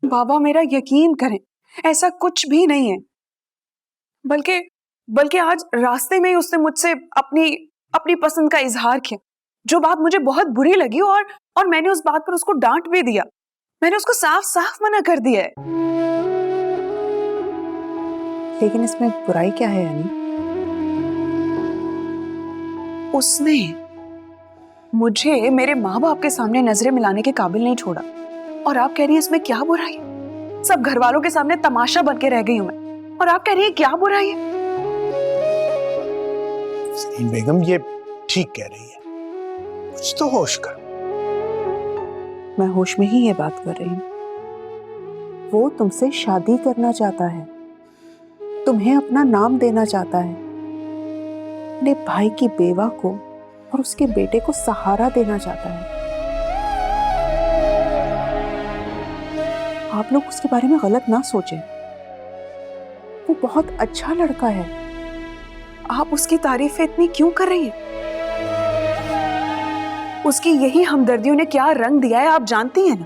बाबा मेरा यकीन करें, ऐसा कुछ भी नहीं है। बल्कि बल्कि आज रास्ते में ही उसने मुझसे अपनी अपनी पसंद का इजहार किया, जो बात मुझे बहुत बुरी लगी, और मैंने उस बात पर उसको डांट भी दिया। मैंने उसको साफ साफ मना कर दिया है। लेकिन इसमें बुराई क्या है यानी? उसने मुझे मेरे माँ बाप के सामने नजरें मिलाने के काबिल नहीं छोड़ा, और आप कह रही हैं इसमें क्या बुराई है? सब घर वालों के सामने तमाशा बन के रह गई हूं मैं, और आप कह रही हैं क्या बुराई है? सरीन बेगम ये ठीक कह रही है, कुछ तो होश कर। मैं होश में ही ये बात कर रही हूँ। वो तुमसे शादी करना चाहता है, तुम्हें अपना नाम देना चाहता है, अपने भाई की बेवा को और उसके बेटे को सहारा देना चाहता है। आप लोग उसके बारे में गलत ना सोचें, वो बहुत अच्छा लड़का है। आप उसकी तारीफें इतनी क्यों कर रही हैं? उसकी यही हमदर्दियों ने क्या रंग दिया है आप जानती हैं ना।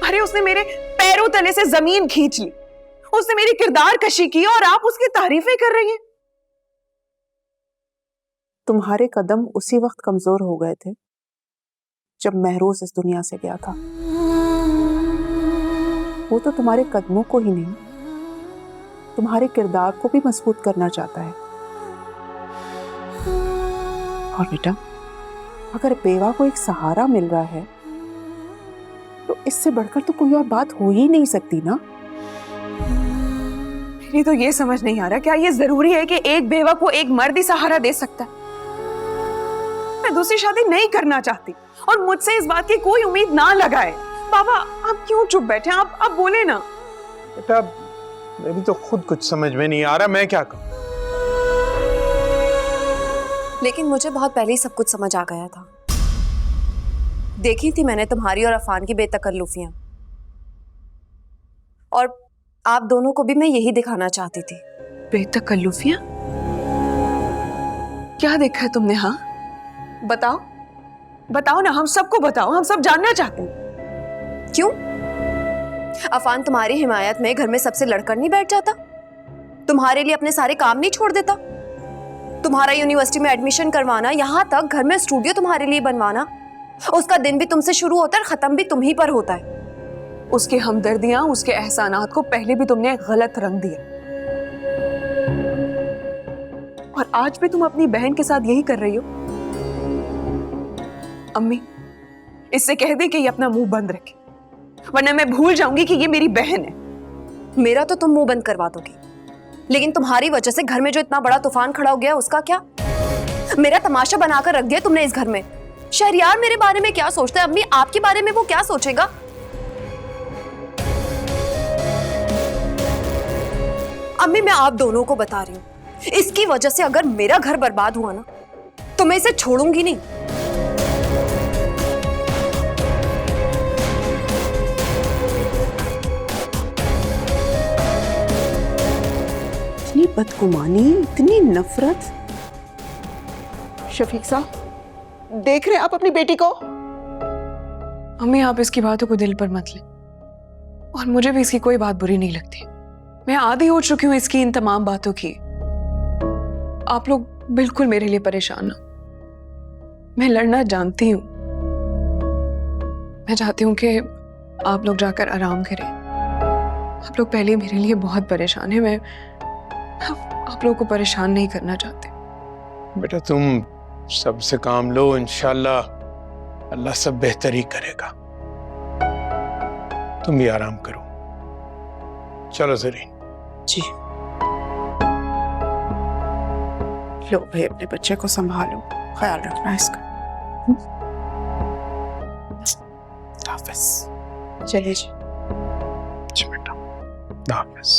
अरे उसने मेरे पैरों तले से जमीन खींच ली, उसने मेरी किरदार कशी की, और आप उसकी तारीफें कर रही हैं। तुम्हारे कदम उसी वक्त कमजोर हो गए थे जब महरोज इस दुनिया से गया था। वो तो तुम्हारे कदमों को ही नहीं, तुम्हारे किरदार को भी मजबूत करना चाहता है। और बेटा, अगर बेवा को एक सहारा मिल रहा है तो इससे बढ़कर तो कोई और बात हो ही नहीं सकती ना। मेरी तो ये समझ नहीं आ रहा, क्या ये जरूरी है कि एक बेवा को एक मर्द ही सहारा दे सकता है? मैं दूसरी शादी नहीं करना चाहती, और मुझसे इस बात की कोई उम्मीद ना लगाए। बाबा आप क्यों चुप बैठे? आप बोले ना। बेटा मेरी तो खुद कुछ समझ में नहीं आ रहा, मैं क्या करूं? लेकिन मुझे बहुत पहले ही सब कुछ समझ आ गया था। देखी थी मैंने तुम्हारी और अफान की बेतकल्लुफियां, और आप दोनों को भी मैं यही दिखाना चाहती थी। बेतकल्लुफियां? क्या देखा है तुमने? हाँ बताओ, बताओ ना, हम सबको बताओ, हम सब जानना चाहते हैं। क्यों? अफान तुम्हारी हिमायत में घर में सबसे लड़कर नहीं बैठ जाता? तुम्हारे लिए अपने सारे काम नहीं छोड़ देता? तुम्हारा यूनिवर्सिटी में एडमिशन करवाना, यहां तक घर में स्टूडियो तुम्हारे लिए बनवाना, उसका दिन भी तुमसे शुरू होता है और खत्म भी तुम ही पर होता है। उसकी हमदर्दियां, उसके एहसानात को पहले भी तुमने गलत रंग दिया, और आज भी तुम अपनी बहन के साथ यही कर रही हो। अम्मी इससे कह दे कि ये अपना मुंह बंद रखे, वरना मैं भूल जाऊंगी कि ये मेरी बहन है। मेरा तो तुम मुंह बंद करवा दोगी, लेकिन तुम्हारी वजह से घर में जो इतना बड़ा तूफान खड़ा हो गया उसका क्या? मेरा तमाशा बनाकर रख दिया तुमने इस घर में। शहरयार मेरे बारे में क्या सोचता है? अम्मी आपके बारे में वो क्या सोचेगा? अम्मी मैं आप दोनों को बता रही हूं, इसकी वजह से अगर मेरा घर बर्बाद हुआ ना तो मैं इसे छोड़ूंगी नहीं। इतनी बदगुमानी, इतनी नफरत। शफीक साहब देख रहे हैं आप अपनी बेटी को? अम्मी आप इसकी बातों को दिल पर मत ले, और मुझे भी इसकी कोई बात बुरी नहीं लगती। मैं आदी हो चुकी हूं इसकी इन तमाम बातों की। आप लोग बिल्कुल मेरे लिए परेशान ना। मैं लड़ना जानती हूं, मैं चाहती हूं कि आप लोग जाकर आराम करें। आप लोग पहले मेरे लिए बहुत परेशान हैं, मैं आप लोगों को परेशान नहीं करना चाहते। बेटा तुम सबसे काम लो, इंशाल्लाह अल्लाह सब बेहतर ही करेगा। तुम भी आराम करो। चलो ज़रीन। जी लो भाई, अपने बच्चे को संभालो, ख्याल रखना इसका। हाफिज। चलिए जी। अच्छा बेटा, हाफिज।